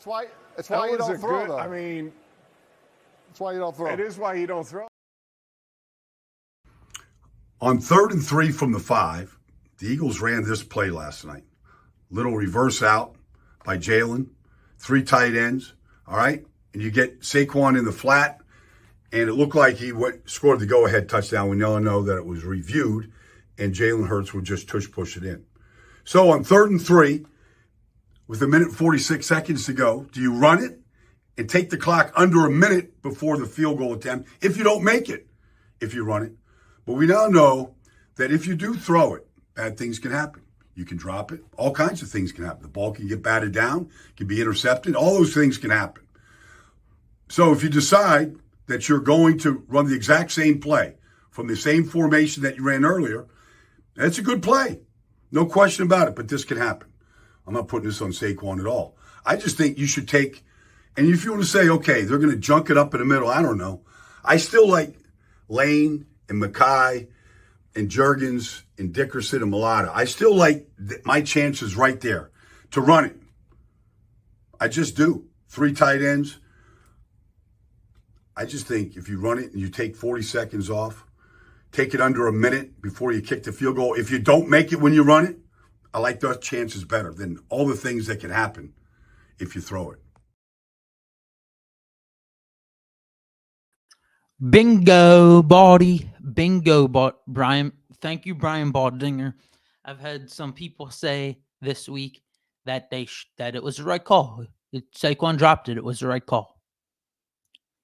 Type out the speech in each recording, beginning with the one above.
That's why you don't throw, though. I mean, that's why you don't throw. It is why you don't throw. On 3rd and 3 from the 5, the Eagles ran this play last night. Little reverse out by Jalen, 3 tight ends, all right? And you get Saquon in the flat, and it looked like he scored the go-ahead touchdown. We all know that it was reviewed, and Jalen Hurts would just push it in. So on 3rd and 3, with 1:46 to go, do you run it and take the clock under a minute before the field goal attempt if you don't make it, if you run it? But we now know that if you do throw it, bad things can happen. You can drop it. All kinds of things can happen. The ball can get batted down, can be intercepted. All those things can happen. So if you decide that you're going to run the exact same play from the same formation that you ran earlier, that's a good play. No question about it, but this can happen. I'm not putting this on Saquon at all. I just think you should take, and if you want to say, okay, they're going to junk it up in the middle, I don't know. I still like Lane and Mackay and Juergens and Dickerson and Mulata. I still like my chances right there to run it. I just do. 3 tight ends. I just think if you run it and you take 40 seconds off, take it under a minute before you kick the field goal. If you don't make it when you run it, I like those chances better than all the things that can happen if you throw it. Bingo, Baldy. Bingo, Brian. Thank you, Brian Baldinger. I've had some people say this week that that it was the right call. Saquon dropped it. It was the right call.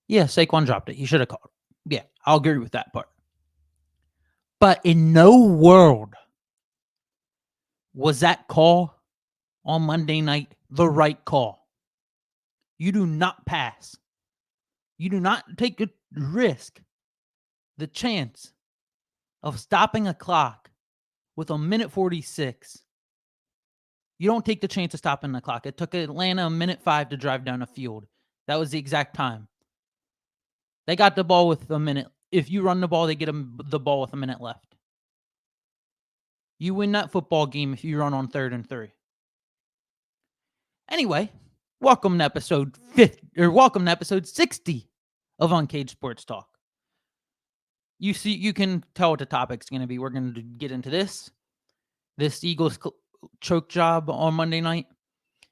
Yeah, Saquon dropped it. He should have called it. Yeah, I'll agree with that part. But in no world was that call on Monday night the right call. You do not pass. You do not take a risk, the chance of stopping a clock with 1:46. You don't take the chance of stopping the clock. It took Atlanta 1:05 to drive down the field. That was the exact time. They got the ball with a minute. If you run the ball, they get the ball with a minute left. You win that football game if you run on 3rd and 3. Anyway, welcome to episode 60 of Uncaged Sports Talk. You can tell what the topic's going to be. We're going to get into this Eagles choke job on Monday night,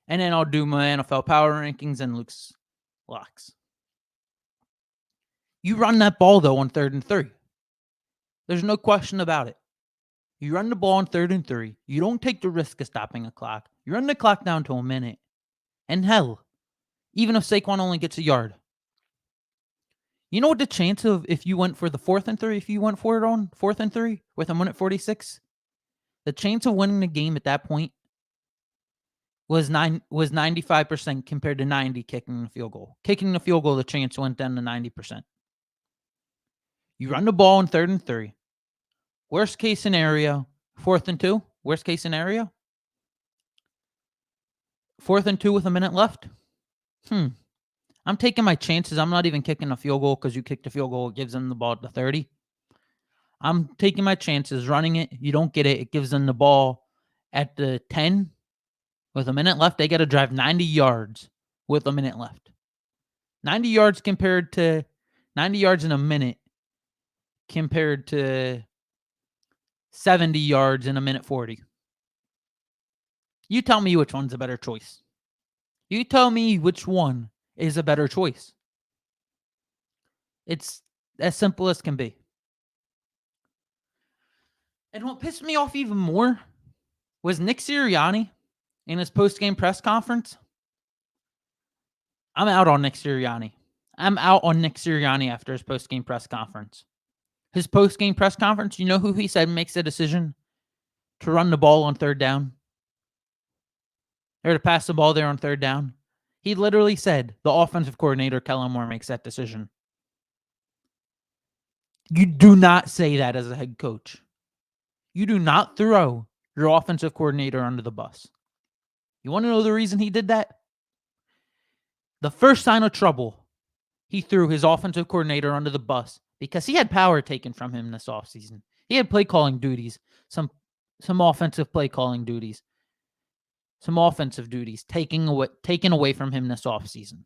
and then I'll do my NFL power rankings and Luke's locks. You run that ball, though, on 3rd and 3. There's no question about it. You run the ball on 3rd and 3. You don't take the risk of stopping a clock. You run the clock down to a minute. And hell, even if Saquon only gets a yard. You know what the chance of if you went for the 4th and 3, if you went for it on 4th and 3 with 1:46, the chance of winning the game at that point was 95% compared to 90 kicking the field goal. Kicking the field goal, the chance went down to 90%. You run the ball on 3rd and 3. Worst case scenario, 4th and 2. Worst case scenario, 4th and 2 with a minute left. I'm taking my chances. I'm not even kicking a field goal because you kick the field goal. It gives them the ball at the 30. I'm taking my chances, running it. You don't get it. It gives them the ball at the 10 with a minute left. They got to drive 90 yards with a minute left. 90 yards compared to 90 yards in a minute compared to 70 yards in 1:40. You tell me which one's a better choice. You tell me which one is a better choice. It's as simple as can be. And what pissed me off even more was Nick Sirianni in his post-game press conference. I'm out on Nick Sirianni. After his post-game press conference. His post-game press conference, you know who he said makes the decision to run the ball on 3rd down? Or to pass the ball there on 3rd down? He literally said the offensive coordinator, Kellen Moore, makes that decision. You do not say that as a head coach. You do not throw your offensive coordinator under the bus. You want to know the reason he did that? The first sign of trouble, he threw his offensive coordinator under the bus because he had power taken from him this offseason. He had play calling duties, some offensive play calling duties. some offensive duties taken away from him this offseason.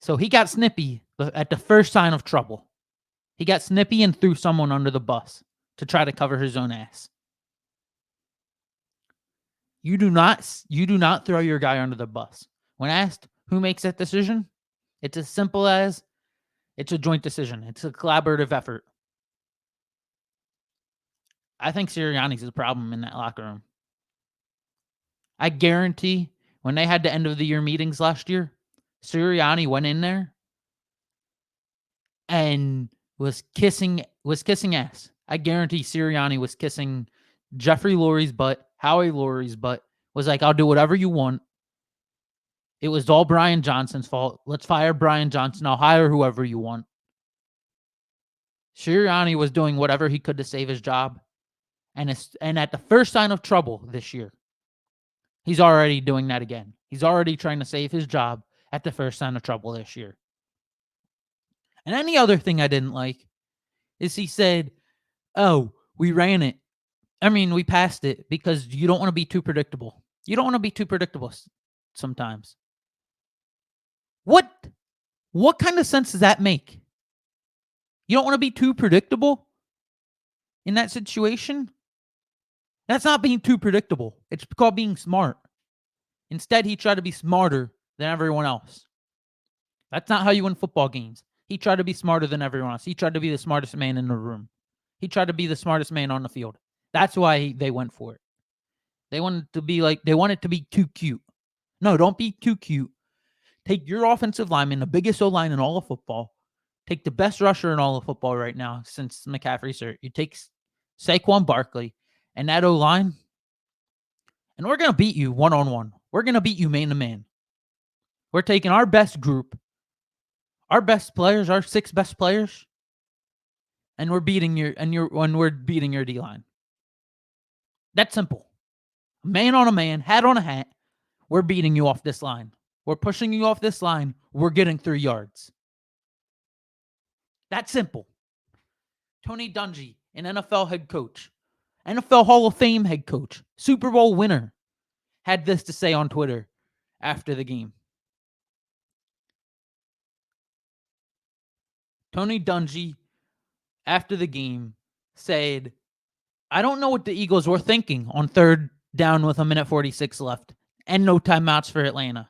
So he got snippy at the first sign of trouble. He got snippy and threw someone under the bus to try to cover his own ass. You do not throw your guy under the bus. When asked who makes that decision, it's as simple as it's a joint decision. It's a collaborative effort. I think Sirianni's the problem in that locker room. I guarantee when they had the end of the year meetings last year, Sirianni went in there and was kissing ass. I guarantee Sirianni was kissing Jeffrey Lurie's butt, Howie Lurie's butt, was like, I'll do whatever you want. It was all Brian Johnson's fault. Let's fire Brian Johnson. I'll hire whoever you want. Sirianni was doing whatever he could to save his job. And at the first sign of trouble this year, he's already doing that again. He's already trying to save his job at the first sign of trouble this year. And any other thing I didn't like is he said, oh, we ran it. I mean, we passed it because you don't want to be too predictable. You don't want to be too predictable sometimes. What kind of sense does that make? You don't want to be too predictable in that situation? That's not being too predictable. It's called being smart. Instead, he tried to be smarter than everyone else. That's not how you win football games. He tried to be smarter than everyone else. He tried to be the smartest man in the room. He tried to be the smartest man on the field. That's why they went for it. They wanted it to be too cute. No, don't be too cute. Take your offensive lineman, the biggest O-line in all of football. Take the best rusher in all of football right now since McCaffrey's hurt. You take Saquon Barkley and that O-line, and we're going to beat you one-on-one. We're going to beat you man-to-man. We're taking our best group, our best players, our 6 best players, and we're beating your D-line. That's simple. Man on a man, hat on a hat. We're beating you off this line. We're pushing you off this line. We're getting 3 yards. That's simple. Tony Dungy, an NFL head coach, NFL Hall of Fame head coach, Super Bowl winner, had this to say on Twitter after the game. Tony Dungy, after the game, said, I don't know what the Eagles were thinking on 3rd down with 1:46 left and no timeouts for Atlanta.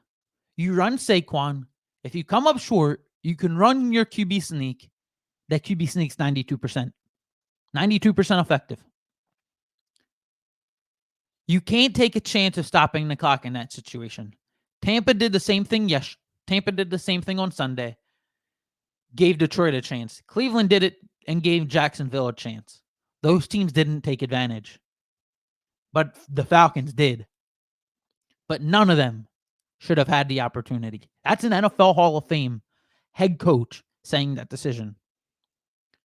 You run Saquon. If you come up short, you can run your QB sneak. That QB sneak's 92%. 92% effective. You can't take a chance of stopping the clock in that situation. Tampa did the same thing Tampa did the same thing on Sunday. Gave Detroit a chance. Cleveland did it and gave Jacksonville a chance. Those teams didn't take advantage. But the Falcons did. But none of them should have had the opportunity. That's an NFL Hall of Fame head coach saying that decision.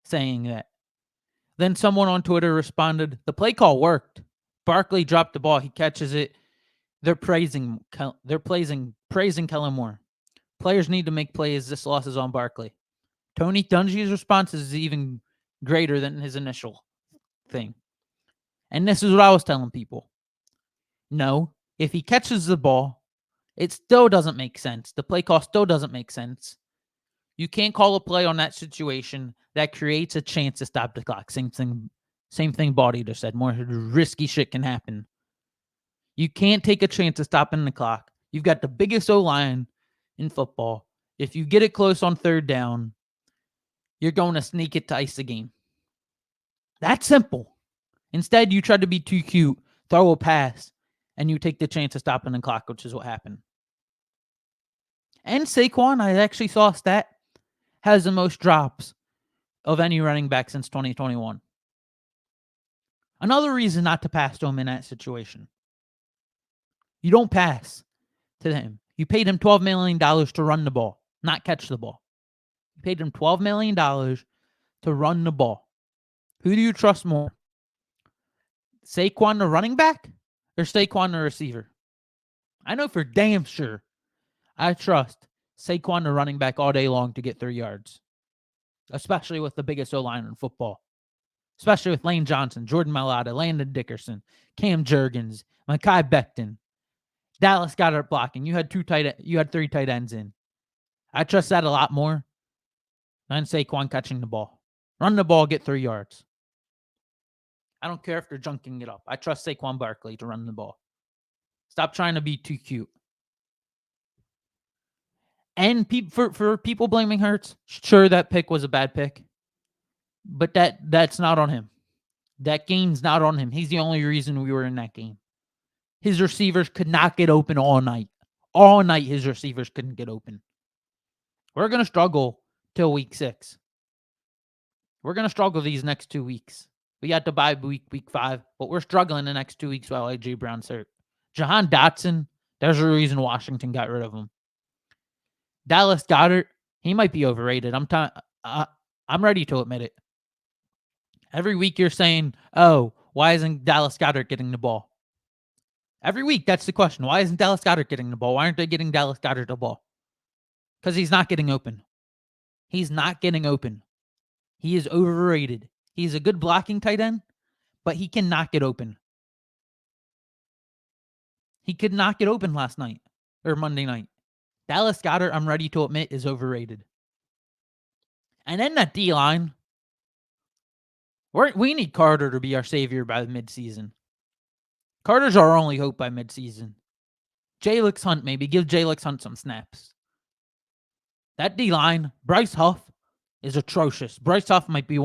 Saying that. Then someone on Twitter responded, the play call worked. Barkley dropped the ball. He catches it. They're praising Kellen Moore. Players need to make plays. This loss is on Barkley. Tony Dungy's response is even greater than his initial thing. And this is what I was telling people. No, if he catches the ball, it still doesn't make sense. The play call still doesn't make sense. You can't call a play on that situation that creates a chance to stop the clock. Same thing Body just said. More risky shit can happen. You can't take a chance of stopping the clock. You've got the biggest O-line in football. If you get it close on 3rd down, you're going to sneak it to ice the game. That's simple. Instead, you try to be too cute, throw a pass, and you take the chance of stopping the clock, which is what happened. And Saquon, I actually saw a stat, has the most drops of any running back since 2021. Another reason not to pass to him in that situation. You don't pass to him. You paid him $12 million to run the ball, not catch the ball. You paid him $12 million to run the ball. Who do you trust more? Saquon the running back or Saquon the receiver? I know for damn sure I trust Saquon the running back all day long to get 3 yards, especially with the biggest O-line in football. especially with Lane Johnson, Jordan Mailata, Landon Dickerson, Cam Jurgens, Mekhi Becton, Dallas Goedert blocking. You had three tight ends in. I trust that a lot more than Saquon catching the ball. Run the ball, get 3 yards. I don't care if they're junking it up. I trust Saquon Barkley to run the ball. Stop trying to be too cute. And for people blaming Hurts, sure, that pick was a bad pick. But that's not on him. That game's not on him. He's the only reason we were in that game. His receivers could not get open all night. All night, his receivers couldn't get open. We're going to struggle till week 6. We're going to struggle these next 2 weeks. We got the bye week 5, but we're struggling the next 2 weeks while A.J. Brown's hurt. Jahan Dotson, there's a reason Washington got rid of him. Dallas Goedert, he might be overrated. I'm ready to admit it. Every week you're saying, oh, why isn't Dallas Goedert getting the ball? Every week, that's the question. Why isn't Dallas Goedert getting the ball? Why aren't they getting Dallas Goedert the ball? Because he's not getting open. He's not getting open. He is overrated. He's a good blocking tight end, but he cannot get open. He could not get open last night or Monday night. Dallas Goedert, I'm ready to admit, is overrated. And then that D-line, we need Carter to be our savior by midseason. Carter's our only hope by midseason. Jalix Hunt, maybe. Give Jalix Hunt some snaps. That D-line, Bryce Huff, is atrocious. Bryce Huff might be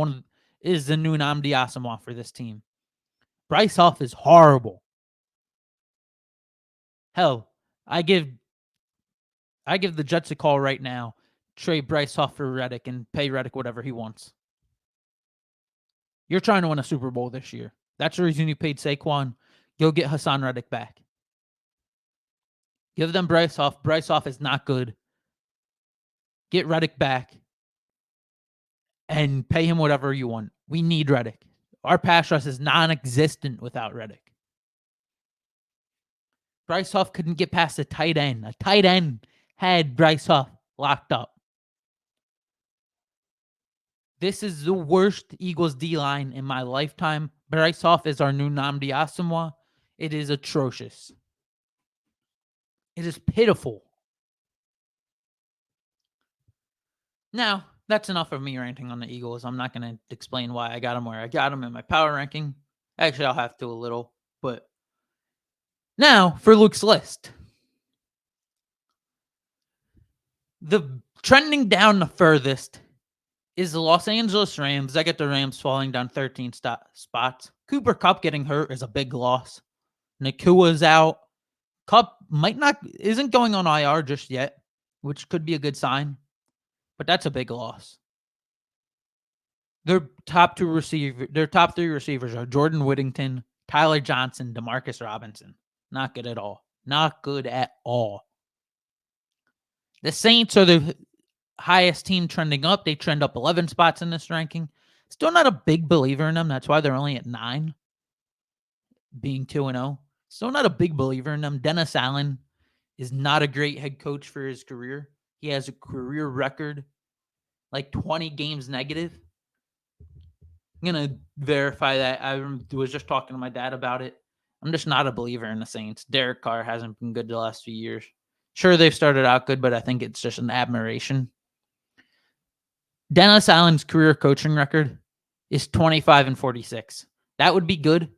is the new Nnamdi Asomugha for this team. Bryce Huff is horrible. Hell, I give the Jets a call right now. Trade Bryce Huff for Reddick and pay Reddick whatever he wants. You're trying to win a Super Bowl this year. That's the reason you paid Saquon. Go get Hassan Reddick back. Give them Bryce Huff. Bryce Huff is not good. Get Reddick back. And pay him whatever you want. We need Reddick. Our pass rush is non-existent without Reddick. Bryce Huff couldn't get past a tight end. A tight end had Bryce Huff locked up. This is the worst Eagles D-line in my lifetime. Bryce Huff is our new Nnamdi Asomugha. It is atrocious. It is pitiful. Now, that's enough of me ranting on the Eagles. I'm not going to explain why I got them where I got them in my power ranking. Actually, I'll have to a little. But now, for Luke's list. The trending down the furthest is the Los Angeles Rams. I get the Rams falling down 13 spots. Cooper Kupp getting hurt is a big loss. Nakua's out. Kupp isn't going on IR just yet, which could be a good sign. But that's a big loss. Their top three receivers are Jordan Whittington, Tyler Johnson, Demarcus Robinson. Not good at all. Not good at all. The Saints are the highest team trending up. They trend up 11 spots in this ranking. Still not a big believer in them. That's why they're only at 9, being 2-0. Still not a big believer in them. Dennis Allen is not a great head coach for his career. He has a career record, like 20 games negative. I'm going to verify that. I was just talking to my dad about it. I'm just not a believer in the Saints. Derek Carr hasn't been good the last few years. Sure, they've started out good, but I think it's just an admiration. Dennis Allen's career coaching record is 25-46. That would be good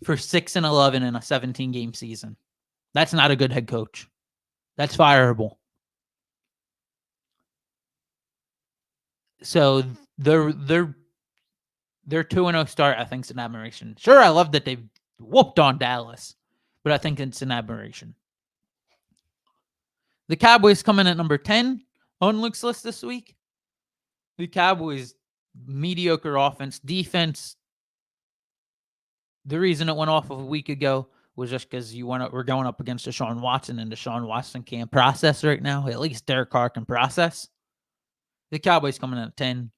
for 6-11 in a 17-game season. That's not a good head coach. That's fireable. So their 2-0 start, I think, is an admiration. Sure, I love that they whooped on Dallas, but I think it's an admiration. The Cowboys come in at number 10 on Luke's list this week. The Cowboys, mediocre offense. Defense, the reason it went off of a week ago was just because we're going up against Deshaun Watson, and Deshaun Watson can't process right now. At least Derek Carr can process. The Cowboys coming in at 10.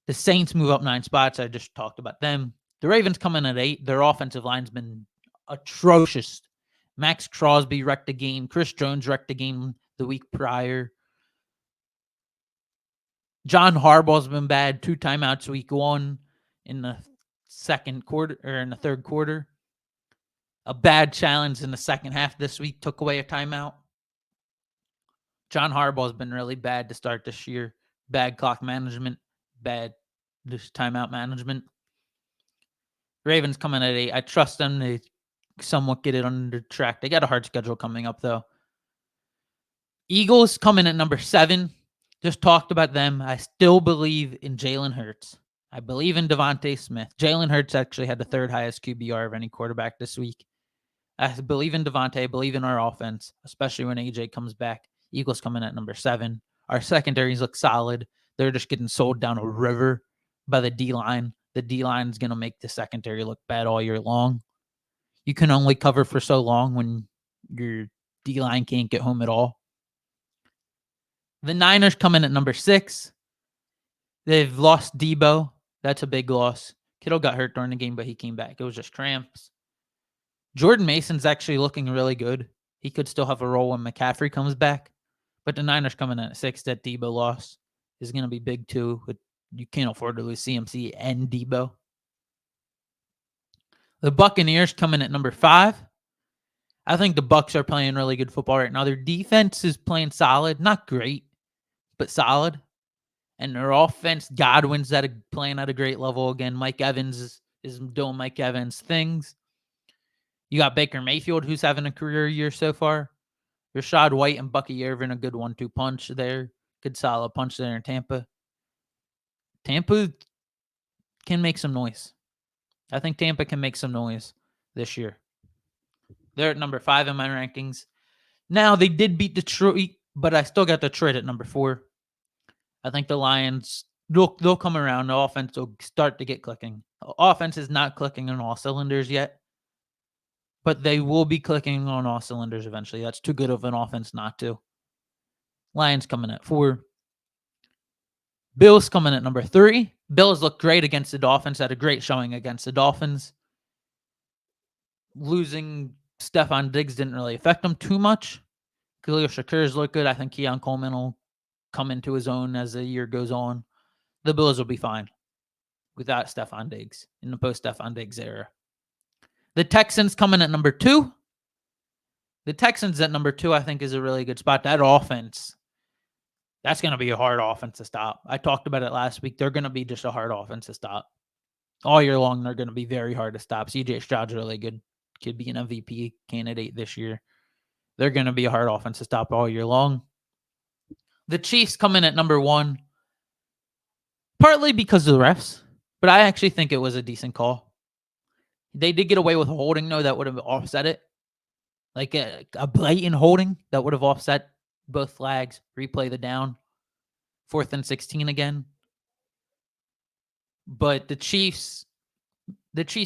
The Saints move up 9 spots. I just talked about them. The Ravens come in at 8. Their offensive line's been atrocious. Max Crosby wrecked the game. Chris Jones wrecked the game the week prior. John Harbaugh's been bad. 2 timeouts week 1. in the second quarter or in the third quarter. A bad challenge in the second half this week took away a timeout. John Harbaugh's been really bad to start this year. Bad clock management, bad timeout management. Ravens coming at 8. I trust them to somewhat get it under track. They got a hard schedule coming up, though. Eagles coming at number 7. Just talked about them. I still believe in Jalen Hurts. I believe in Devontae Smith. Jalen Hurts actually had the third highest QBR of any quarterback this week. I believe in Devontae. I believe in our offense, especially when AJ comes back. Eagles coming at number 7. Our secondaries look solid. They're just getting sold down a river by the D-line. The D-line is going to make the secondary look bad all year long. You can only cover for so long when your D-line can't get home at all. The Niners come in at number 6. They've lost Debo. That's a big loss. Kittle got hurt during the game, but he came back. It was just cramps. Jordan Mason's actually looking really good. He could still have a role when McCaffrey comes back. But the Niners coming in at 6. That Debo loss is going to be big too. But you can't afford to lose CMC and Debo. The Buccaneers coming at number 5. I think the Bucs are playing really good football right now. Their defense is playing solid. Not great, but solid. And their offense, Godwin's playing at a great level again. Mike Evans is doing Mike Evans things. You got Baker Mayfield, who's having a career year so far. Rashad White and Bucky Irvin, a good 1-2 punch there. Good solid punch there in Tampa. Tampa can make some noise. I think Tampa can make some noise this year. They're at number 5 in my rankings. Now, they did beat Detroit, but I still got Detroit at number 4. I think the Lions, they'll come around. The offense will start to get clicking. The offense is not clicking on all cylinders yet, but they will be clicking on all cylinders eventually. That's too good of an offense not to. Lions coming at 4. Bills coming at number 3. Bills look great against the Dolphins. Had a great showing against the Dolphins. Losing Stephon Diggs didn't really affect them too much. Khalil Shakur's look good. I think Keon Coleman will come into his own as the year goes on. The Bills will be fine without Stephon Diggs in the post-Stephon Diggs era. The Texans coming at number 2. The Texans at number 2, I think, is a really good spot. That offense, that's going to be a hard offense to stop. I talked about it last week. They're going to be just a hard offense to stop. All year long, they're going to be very hard to stop. CJ Stroud's really good. Could be an MVP candidate this year. They're going to be a hard offense to stop all year long. The Chiefs come in at number 1, partly because of the refs, but I actually think it was a decent call. They did get away with a holding, though, that would have offset it. Like a blatant holding that would have offset both flags. Replay the down. 4th and 16 again. But the Chiefs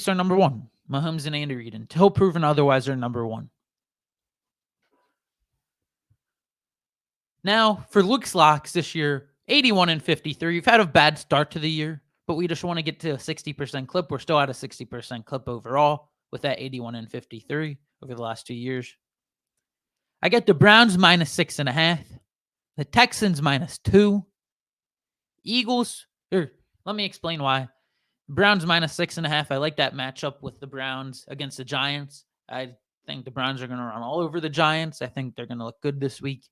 are number 1. Mahomes and Andy Reid. Until proven otherwise, they're number 1. Now, for Luke's locks this year, 81-53. We've had a bad start to the year, but we just want to get to a 60% clip. We're still at a 60% clip overall with that 81-53 over the last 2 years. I get the Browns -6.5. The Texans -2. Eagles, let me explain why. Browns -6.5. I like that matchup with the Browns against the Giants. I think the Browns are going to run all over the Giants. I think they're going to look good this week.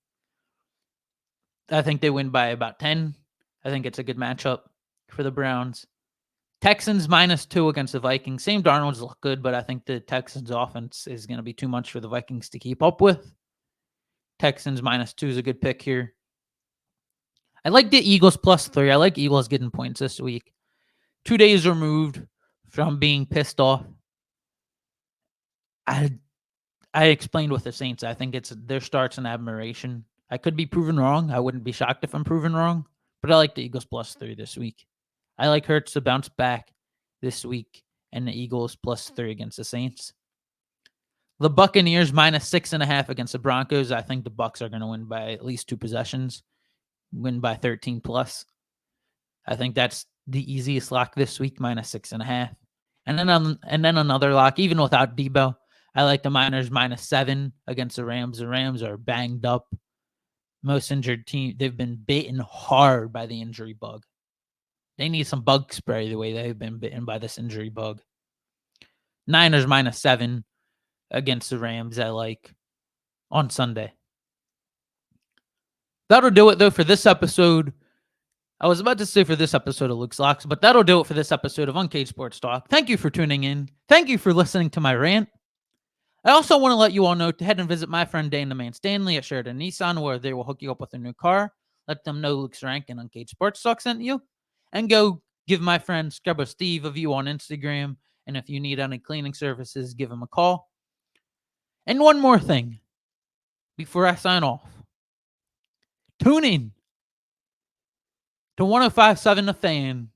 I think they win by about 10. I think it's a good matchup for the Browns. Texans -2 against the Vikings. Sam Darnold's look good, but I think the Texans offense is going to be too much for the Vikings to keep up with. Texans -2 is a good pick here. I like the Eagles +3. I like Eagles getting points this week. 2 days removed from being pissed off. I explained with the Saints. I think it's their start's an admiration. I could be proven wrong. I wouldn't be shocked if I'm proven wrong. But I like the Eagles +3 this week. I like Hurts to bounce back this week and the Eagles +3 against the Saints. The Buccaneers -6.5 against the Broncos. I think the Bucs are going to win by at least 2 possessions. Win by 13+. I think that's the easiest lock this week, -6.5. And then another lock, even without Debo. I like the Niners -7 against the Rams. The Rams are banged up. Most injured team. They've been bitten hard by the injury bug. They need some bug spray the way they've been bitten by this injury bug. Niners -7 against the Rams on Sunday. That'll do it, though, for this episode. I was about to say for this episode of Luke's Locks, but that'll do it for this episode of Uncaged Sports Talk. Thank you for tuning in. Thank you for listening to my rant. I also want to let you all know to head and visit my friend Dane the Man Stanley at Sheridan Nissan, where they will hook you up with a new car. Let them know Luke's Rank and Uncaged Sports Talk sent you. And go give my friend Scrubber Steve a view on Instagram. And if you need any cleaning services, give him a call. And one more thing before I sign off. Tune in to 105.7 The Fan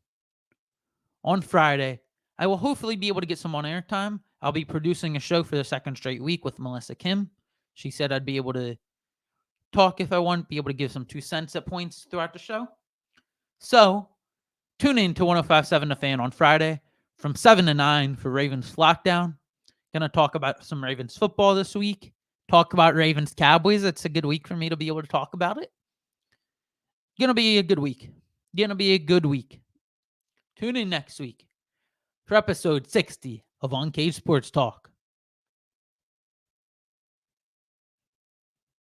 on Friday. I will hopefully be able to get some on-air time. I'll be producing a show for the second straight week with Melissa Kim. She said I'd be able to talk if I want, be able to give some 2 cents at points throughout the show. So, tune in to 105.7 The Fan on Friday from 7 to 9 for Ravens Lockdown. Going to talk about some Ravens football this week. Talk about Ravens Cowboys. It's a good week for me to be able to talk about it. Going to be a good week. Tune in next week for episode 60 of Uncaged Sports Talk.